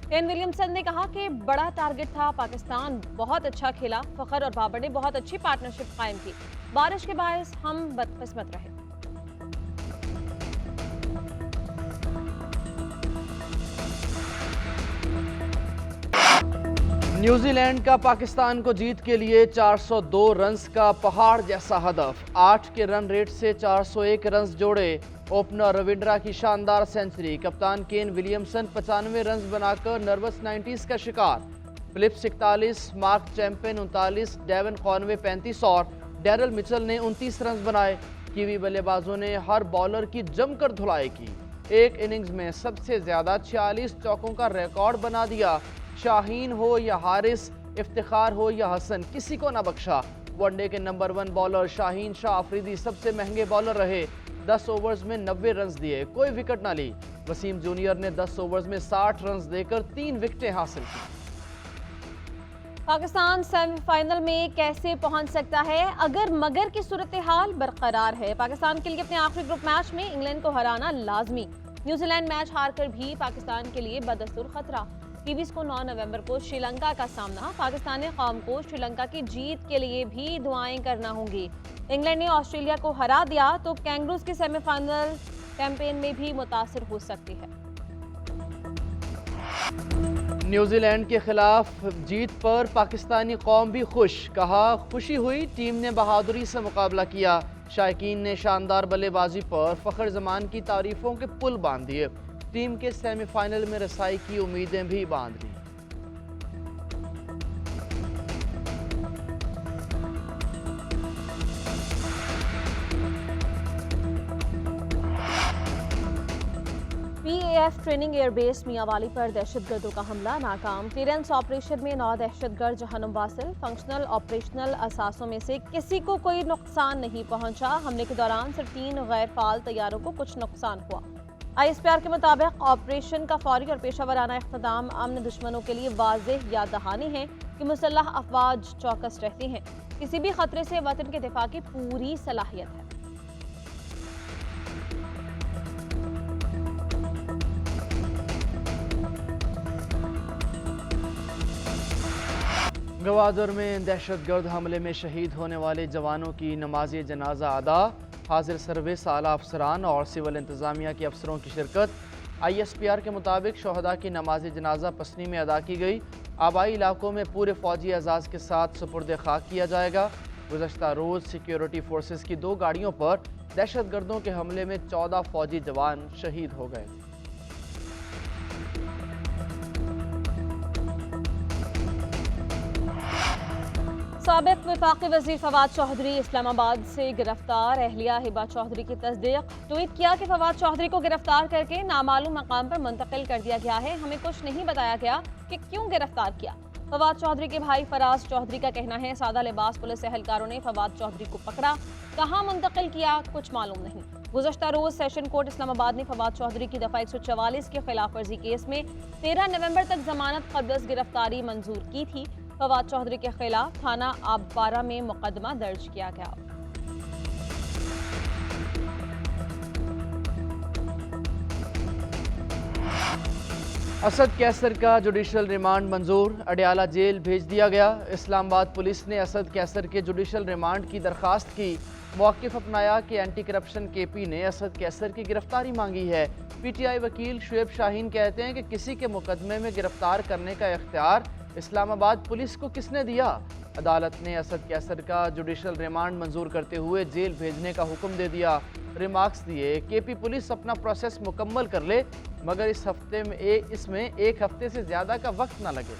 Kane Williamson ने कहा कि बड़ा टारगेट था, पाकिस्तान बहुत अच्छा खेला, फखर और बाबर ने बहुत अच्छी पार्टनरशिप कायम की, बारिश के बायस हम बदकिस्मत रहे। न्यूजीलैंड का पाकिस्तान को जीत के लिए 402 रन्स का पहाड़ जैसा हदफ, 8 के रन रेट से 401 रन्स जोड़े। ओपनर रविंद्रा की शानदार सेंचुरी, कप्तान केन विलियमसन 95 रन्स बनाकर नर्वस 90s का शिकार। Phillips 41, Mark Champion 39, Devon Conway 35 और डैरल मिचेल ने 29 रन्स बनाए। कीवी बल्लेबाजों ने हर बॉलर की जमकर धुलाई की, एक इनिंग्स में सबसे ज्यादा 46 चौकों का रिकॉर्ड बना दिया। शाहीन हो या हारिस, इफ्तिखार हो या हसन, किसी को ना बख्शा। वनडे के नंबर 1 बॉलर शाहीन शाह अफरीदी सबसे महंगे बॉलर रहे, 10 ओवर्स में 90 रन्स दिए, कोई विकेट ना ली। वसीम जूनियर ने 10 ओवर्स में 60 रन्स देकर 3 विकेटें हासिल की। पाकिस्तान सेमीफाइनल में कैसे पहुंच सकता है अगर मगर की सूरत हाल बरकरार है। पाकिस्तान के लिए अपने आखिरी ग्रुप मैच में इंग्लैंड को हराना लाजमी। न्यूजीलैंड मैच हारकर भी पाकिस्तान के लिए बदस्तूर खतरा। कीवीज को 9 नवंबर को श्रीलंका का सामना। पाकिस्तानी कौम को श्रीलंका की जीत के लिए भी दुआएं करना होंगी। इंग्लैंड ने ऑस्ट्रेलिया को हरा दिया तो कैंगरूज की सेमीफाइनल कैंपेन में भी मुतासिर हो सकती है। न्यूजीलैंड के खिलाफ जीत पर पाकिस्तानी कौम भी खुश, कहा खुशी हुई, टीम ने बहादुरी से मुकाबला किया। शायकीन ने शानदार बल्लेबाजी पर फखर जमान की तारीफों के पुल बांध दिए। टीम के सेमीफाइनल में रसाई की उम्मीदें भी बांध ली। PAF ट्रेनिंग एयरबेस मियांवाली पर दहशतगर्दों का हमला नाकाम। क्लियरेंस ऑपरेशन में 9 दहशतगर्द जहन्नुम वासिल। फंक्शनल ऑपरेशनल असासों में से किसी को कोई नुकसान नहीं पहुंचा। हमले के दौरान सिर्फ 3 गैर फाल तैयारों को कुछ नुकसान हुआ। ISPR के मुताबिक ऑपरेशन का फौरी और पेशावराना इख्तिताम अमन दुश्मनों के लिए वाज़ेह याद दहानी है कि मुसल्लह अफवाज चौकस रहती हैं। किसी भी खतरे से वतन के दिफा की पूरी सलाहियत है। गवादर में दहशतगर्द हमले में शहीद होने वाले जवानों की नमाज जनाजा अदा। हाजिर सर्विस आला अफसरान और सिविल इंतज़ामिया के अफसरों की शिरकत। ISPR के मुताबिक शहदा की नमाज जनाजा पसनी में अदा की गई। आबाई इलाकों में पूरे फौजी एजाज़ के साथ सुपुर्द खाक किया जाएगा। गुज़श्ता रोज़ सिक्योरिटी फोर्सेस की 2 गाड़ियों पर दहशतगर्दों के हमले में 14 फौजी जवान शहीद हो गए। साबिक वफाकी वज़ीर फवाद चौधरी इस्लामाबाद से गिरफ्तार। अहलिया हिबा चौधरी की तस्दीक। ट्वीट किया कि फवाद चौधरी को गिरफ्तार करके नामालूम मकाम पर मुंतकिल कर दिया गया है, हमें कुछ नहीं बताया गया कि क्यों गिरफ्तार किया। फवाद चौधरी के भाई फराज चौधरी का कहना है सादा लिबास पुलिस एहलकारों ने फवाद चौधरी को पकड़ा, कहाँ मुंतकिल किया कुछ मालूम नहीं। गुज़श्ता रोज सेशन कोर्ट इस्लामाबाद ने फवाद चौधरी की दफ़ा 144 के खिलाफ वर्जी केस में 13 नवंबर तक जमानत कबज़ गिरफ्तारी मंजूर की थी। फवाद चौधरी के खिलाफ थाना आबपारा में मुकदमा दर्ज किया गया। असद कैसर का जुडिशल रिमांड मंजूर, अडयाला जेल भेज दिया गया। इस्लामाबाद पुलिस ने असद कैसर के जुडिशल रिमांड की दरखास्त की। मौक़िफ़ अपनाया कि एंटी करप्शन KP ने असद कैसर की गिरफ्तारी मांगी है। PTI वकील शुएब शाहीन कहते हैं कि किसी के मुकदमे में गिरफ्तार करने का इख्तियार इस्लामाबाद पुलिस को किसने दिया। अदालत ने असद कैसर का जुडिशल रिमांड मंजूर करते हुए जेल भेजने का हुक्म दे दिया। रिमार्क्स दिए KP पुलिस अपना प्रोसेस मुकम्मल कर ले, मगर इसमें एक हफ्ते से ज़्यादा का वक्त ना लगे।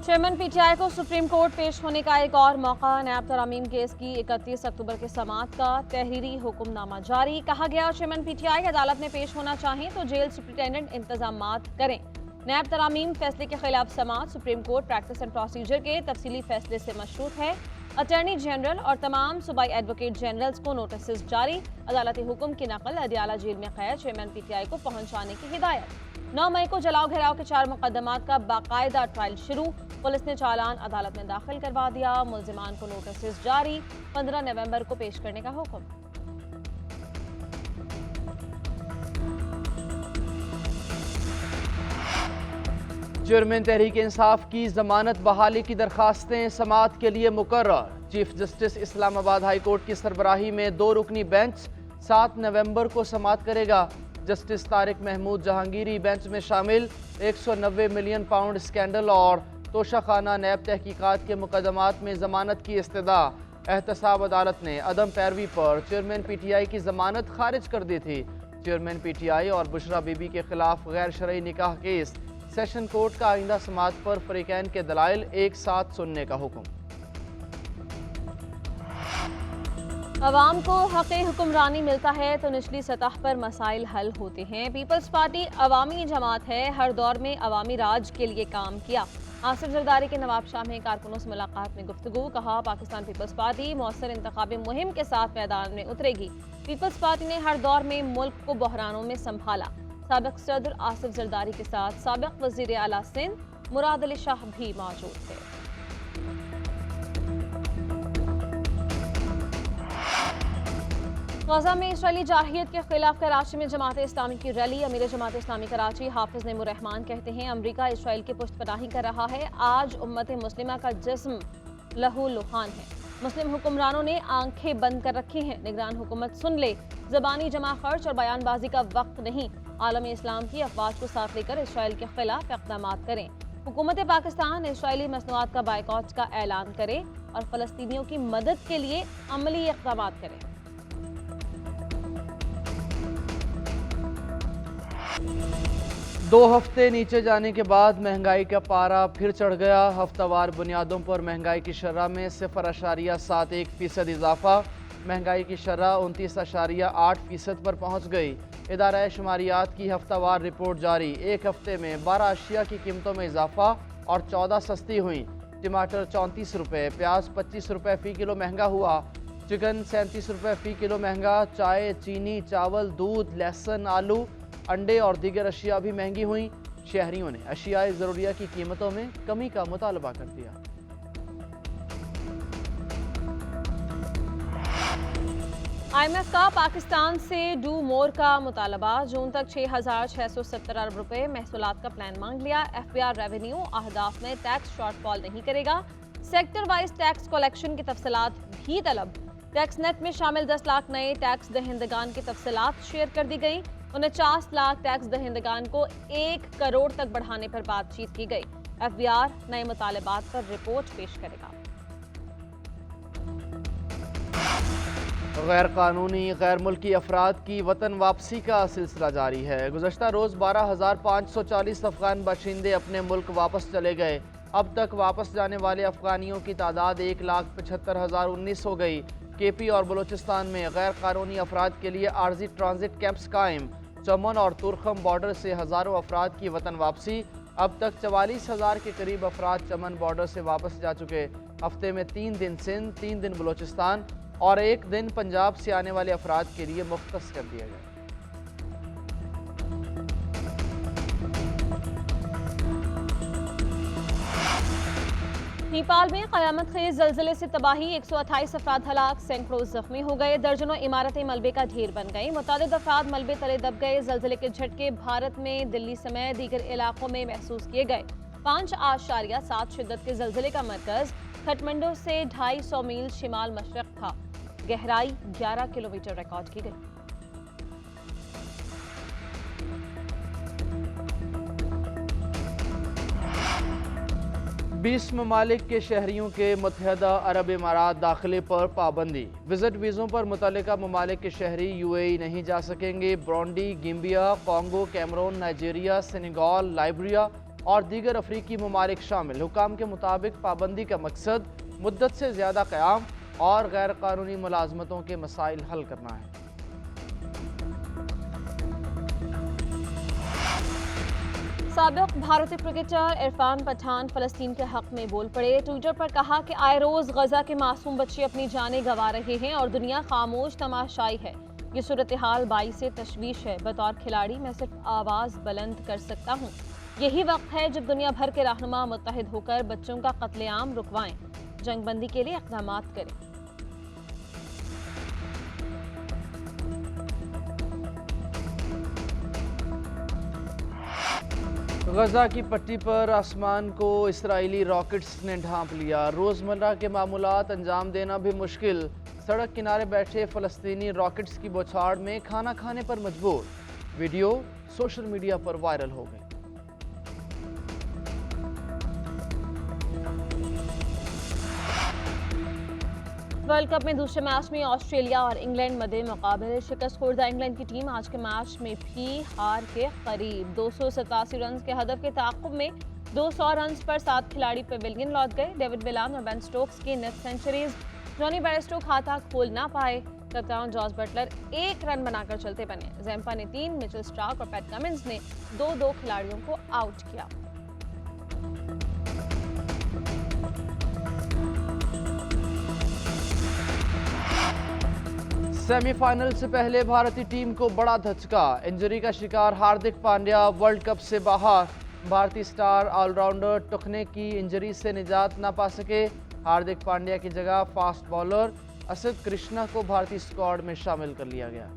चेयरमैन PTI को सुप्रीम कोर्ट पेश होने का एक और मौका। नैब तरामीम केस की 31 अक्टूबर के समाअत का तहरीरी हुक्मनामा जारी। कहा गया चेयरमैन PTI अदालत में पेश होना चाहें तो जेल सुप्रिंटेंडेंट इंतजामात करें। नैब तरामीम फैसले के खिलाफ समाअत supreme court practice and procedure के तफसीली फैसले से मशरूत है। अटॉर्नी जनरल और तमाम सूबाई एडवोकेट जनरल्स को नोटिस जारी। अदालती हुक्म की नकल अडयाला जेल में कैद चेयरमैन PTI को पहुंचाने की हिदायत। 9 मई को जलाओ घेराव के 4 मुकदमात का बाकायदा ट्रायल शुरू। पुलिस ने चालान अदालत में दाखिल करवा दिया। मुल्जिमान को नोटिस जारी। 15 नवंबर को पेश करने का हुक्म। चेयरमैन तहरीक इंसाफ की जमानत बहाली की दरखास्तें समाअत के लिए मुकर्रर। Chief justice Islamabad high court की सरबराही में 2 रुकनी बेंच 7 नवंबर को समाअत करेगा। जस्टिस तारिक महमूद जहांगीरी बेंच में शामिल 190 मिलियन पाउंड स्कैंडल और तोशाखाना नैब तहकीकात के मुकदमात में जमानत की इस्तदा। एहतसाब अदालत ने अदम पैरवी पर चेयरमैन PTI की जमानत खारिज कर दी थी। चेयरमैन PTI और बुशरा बीबी के खिलाफ गैर शरई निकाह केस। सेशन कोर्ट का आइंदा समाअत पर फरीकैन के दलाइल एक साथ सुनने का हुक्म। अवाम को हक़ हुक्मरानी मिलता है तो निचली सतह पर मसाइल हल होते हैं। पीपल्स पार्टी अवामी जमात है, हर दौर में अवामी राज के लिए काम किया। आसिफ जरदारी के नवाब शाह में कारकुनों से मुलाकात में गुफ्तगू। कहा, पाकिस्तान पीपल्स पार्टी मौसर इंतखाबी मुहिम के साथ मैदान में उतरेगी। पीपल्स पार्टी ने हर दौर में मुल्क को बहरानों में संभाला। साबिक सदर आसिफ जरदारी के साथ साबिक वज़ीर आला सिंध मुराद अली शाह भी मौजूद थे। गजा में इसराइली जारहियत के खिलाफ कराची में जमात इस्लामी की रैली। अमीर जमात इस्लामी कराची हाफिज नईमुर्रहमान कहते हैं, अमरीका इसराइल की पुष्टपनाही कर रहा है। आज उम्मत मुस्लिमा का जिस्म लहू लुहान है। मुस्लिम हुक्मरानों ने आंखें बंद कर रखी हैं। निगरान हुकूमत सुन ले, ज़बानी जमा खर्च और बयानबाजी का वक्त नहीं। आलम इस्लाम की अफवाज को साथ लेकर इसराइल के खिलाफ इक़दाम करें। हुकूमत पाकिस्तान इसराइली मसनूआत का बायकॉट का ऐलान करे और फ़लस्तीनियों की मदद के लिए अमली इक़दाम करें। 2 हफ्ते नीचे जाने के बाद महंगाई का पारा फिर चढ़ गया। हफ्तावार बुनियादों पर महंगाई की शरह में 0.71% इजाफा। महंगाई की शरह 29.8% पर पहुंच गई। इदारा शुमारियात की हफ्तावार रिपोर्ट जारी। एक हफ्ते में 12 अशिया की कीमतों में इजाफा और 14 सस्ती हुई। टमाटर 34 रुपये, प्याज 25 रुपये फ़ी किलो महंगा हुआ। चिकन 37 रुपये फ़ी किलो महंगा। चाय, चीनी, चावल, दूध, लहसुन, आलू, अंडे और दीगर अशिया भी महंगी हुई। शहरियों ने अशियाए ज़रूरिया की कीमतों में कमी का मुतालबा कर दिया। IMF का पाकिस्तान से डू मोर का मुतालबा। जून तक 6,670 अरब रुपए महसूलात का प्लान मांग लिया। FBR रेवेन्यू अहदाफ में टैक्स शॉर्टफॉल नहीं करेगा। सेक्टर वाइज टैक्स कलेक्शन की तफसीलात भी तलब। टैक्स नेट में शामिल 10 लाख नए टैक्स दहिंदगान की तफसीलात शेयर कर दी गई। 49 लाख टैक्स दहिंदगान को 1 करोड़ तक बढ़ाने पर बातचीत की गई। FBR नए मुतालबात पर रिपोर्ट पेश करेगा। गैर कानूनी गैर मुल्की अफराद की वतन वापसी का सिलसिला जारी है। गुज़श्ता रोज़ 12,540 अफगान बाशिंदे अपने मुल्क वापस चले गए। अब तक वापस जाने वाले अफगानियों की तादाद 1,75,019 हो गई। KP और बलूचिस्तान में गैर कानूनी अफराद के लिए आर्जी ट्रांजिट कैंप्स कायम। चमन और तुरखम बॉर्डर से हज़ारों अफराद की वतन वापसी। अब तक 44,000 के करीब अफराद चमन बॉर्डर से वापस जा चुके। हफ्ते में 3 दिन सिंध, 3 दिन बलूचिस्तान और 1 दिन पंजाब से आने वाले अफराद के लिए मुख्तस कर दिया गया। नेपाल में क़यामत खेज़ ज़लज़ले से तबाही। 128 अफराद हलाक, सैकड़ों जख्मी हो गए। दर्जनों इमारतें मलबे का ढेर बन गई। मुतादिद अफराद मलबे तले दब गए। ज़लज़ले के झटके भारत में दिल्ली समेत दीगर इलाकों में महसूस किए गए। 5.7 शिद्दत के ज़लज़ले का मरकज़ काठमांडू से 250 मील शिमाल मशरक़ था। गहराई 11 किलोमीटर रिकॉर्ड की गई। बीस ममालिक के शहरियों के मुत्तहदा अरब इमारात दाखिले पर पाबंदी। विजिट वीज़ों पर मुतल्लिका ममालिक के शहरी UAE नहीं जा सकेंगे। ब्रोंडी, गिम्बिया, कॉन्गो, कैमरून, नाइजीरिया, सेनेगल, लाइब्रिया और दीगर अफ्रीकी ममालिक शामिल। हुकाम के मुताबिक पाबंदी का मकसद मुद्दत से ज़्यादा क़याम और गैर कानूनी मुलाजमतों के मसाइल हल करना है। साबिक भारतीय क्रिकेटर इरफान पठान फ़लस्तीन के हक में बोल पड़े। ट्विटर पर कहा कि आए रोज़ गजा के मासूम बच्चे अपनी जानें गंवा रहे हैं और दुनिया खामोश तमाशाई है। ये सूरत हाल बाइस तशवीश है। बतौर खिलाड़ी मैं सिर्फ आवाज़ बुलंद कर सकता हूँ। यही वक्त है जब दुनिया भर के रहनुमा मुत्तहिद होकर बच्चों का कत्लेआम रुकवाएं, जंगबंदी के लिए इक़दाम करें। गजा की पट्टी पर आसमान को इसराइली रॉकेट्स ने ढांप लिया। रोजमर्रा के मामूलात अंजाम देना भी मुश्किल। सड़क किनारे बैठे फलस्तीनी रॉकेट्स की बौछार में खाना खाने पर मजबूर। वीडियो सोशल मीडिया पर वायरल हो गई। वर्ल्ड कप में दूसरे मैच में ऑस्ट्रेलिया और इंग्लैंड मध्य मुकाबले। शिकस्त खुर्दा इंग्लैंड की टीम आज के मैच में भी हार के करीब। 287 रन के हदफ के ताक़ुब में 200 रन पर 7 खिलाड़ी पेविलियन लौट गए। डेविड विलान और बेन स्टोक्स की नेट सेंचुरीज। जॉनी बेयरस्टो खाता खोल ना पाए। कप्तान जॉस बटलर 1 रन बनाकर चलते बने। ज़ैम्पा ने 3, मिचेल स्टार्क और पैट कमिंस ने 2-2 खिलाड़ियों को आउट किया। सेमीफाइनल से पहले भारतीय टीम को बड़ा धचका। इंजरी का शिकार हार्दिक पांड्या वर्ल्ड कप से बाहर। भारतीय स्टार ऑलराउंडर टुकने की इंजरी से निजात ना पा सके। हार्दिक पांड्या की जगह फास्ट बॉलर असद कृष्णा को भारतीय स्क्वाड में शामिल कर लिया गया।